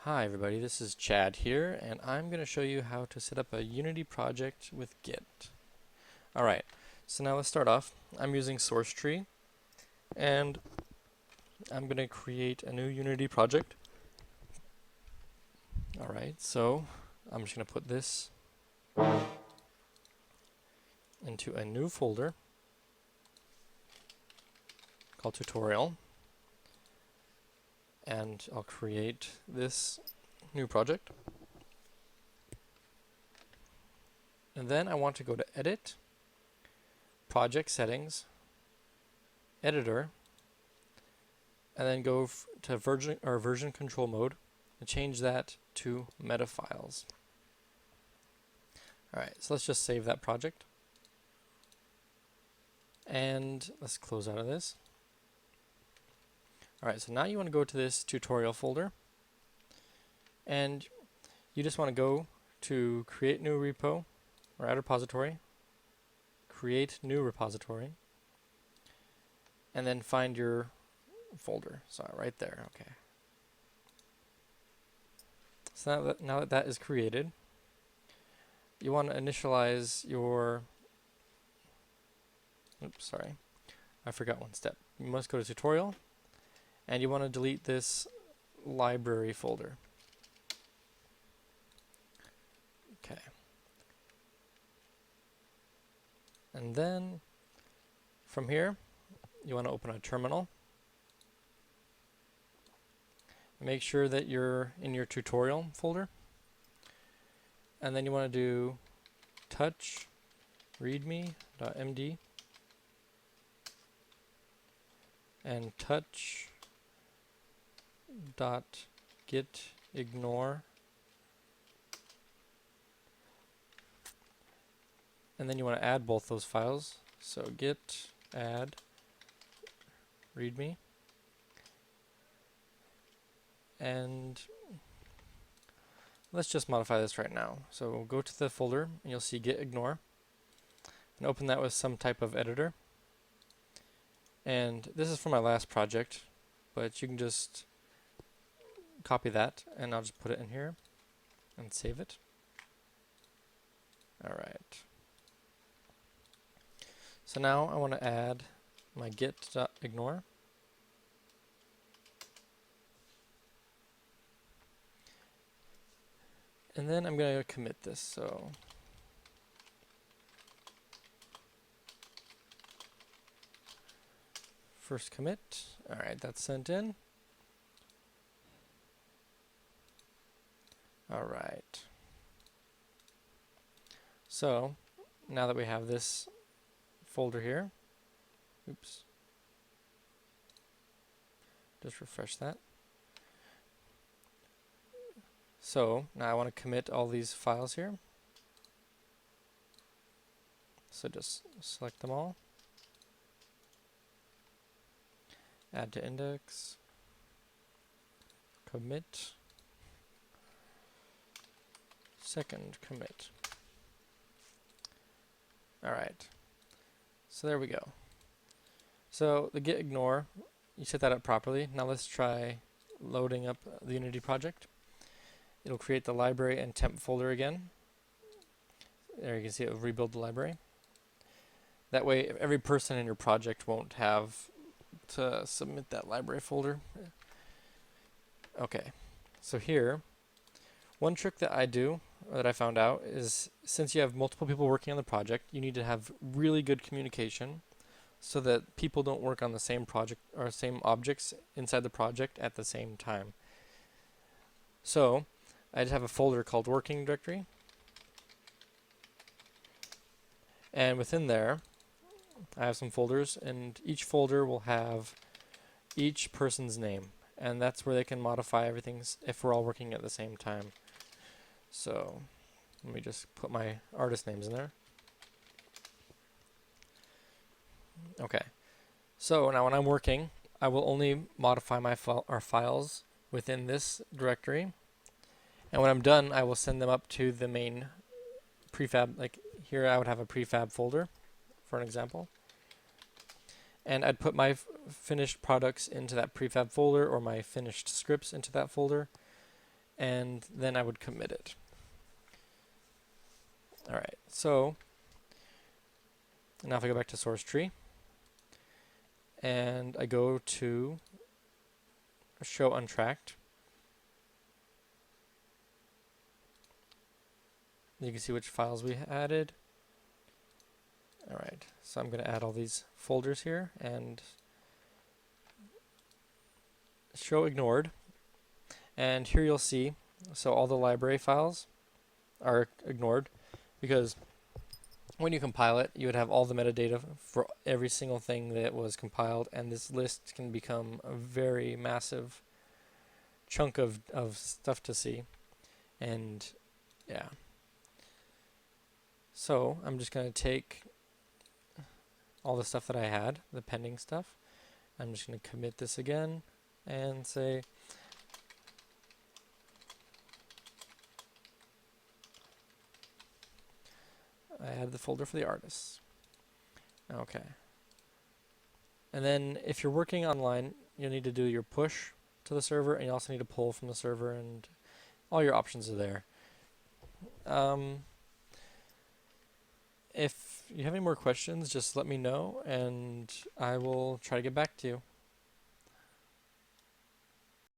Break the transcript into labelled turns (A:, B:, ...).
A: Hi everybody, this is Chad here, and I'm going to show you how to set up a Unity project with Git. Alright, so now let's start off. I'm using SourceTree, and I'm going to create a new Unity project. Alright, so I'm just going to put this into a new folder called Tutorial, and I'll create this new project. And then I want to go to Edit, Project Settings, Editor, and then go to version control mode and change that to meta files. Alright, so let's just save that project. And let's close out of this. Alright, so now you want to go to this tutorial folder, and you just want to go to create new repo or add repository, create new repository, and then find your folder. So right there, okay. So now that that is created, you want to initialize your, oops, sorry, I forgot one step. You must go to tutorial, and you want to delete this library folder. Okay. And then from here, you want to open a terminal. Make sure that you're in your tutorial folder. And then you want to do touch readme.md and touch.gitignore. And then you want to add both those files. So git add readme. And let's just modify this right now. So we'll go to the folder and you'll see gitignore, and open that with some type of editor. And this is for my last project, but you can just copy that and I'll just put it in here and save it. Alright. So now I want to add my git.ignore. And then I'm going to commit this. So first commit. Alright, that's sent in. Alright. So now that we have this folder here, oops, just refresh that. So now I want to commit all these files here. So just select them all. Add to index. Commit. Second commit. Alright. So there we go. So the gitignore, you set that up properly. Now let's try loading up the Unity project. It'll create the library and temp folder again. There you can see it will rebuild the library. That way every person in your project won't have to submit that library folder. Okay, so here, one trick that I do, or that I found out, is since you have multiple people working on the project, you need to have really good communication so that people don't work on the same project or same objects inside the project at the same time. So I just have a folder called working directory, and within there I have some folders, and each folder will have each person's name, and that's where they can modify everything if we're all working at the same time. So let me just put my artist names in there. Okay, so now when I'm working, I will only modify my files within this directory. And when I'm done, I will send them up to the main prefab. Like here I would have a prefab folder, for an example. And I'd put my finished products into that prefab folder, or my finished scripts into that folder. and then I would commit it. Alright, so now if I go back to source tree, and I go to show untracked, you can see which files we added. Alright, so I'm going to add all these folders here and show ignored. And here you'll see, so all the library files are ignored because when you compile it, you would have all the metadata for every single thing that was compiled, and this list can become a very massive chunk of stuff to see. And yeah. So I'm just going to take all the stuff that I had, the pending stuff. I'm just going to commit this again and say I added the folder for the artists. Okay. And then if you're working online, you'll need to do your push to the server, and you also need to pull from the server, and all your options are there. If you have any more questions, just let me know, and I will try to get back to you.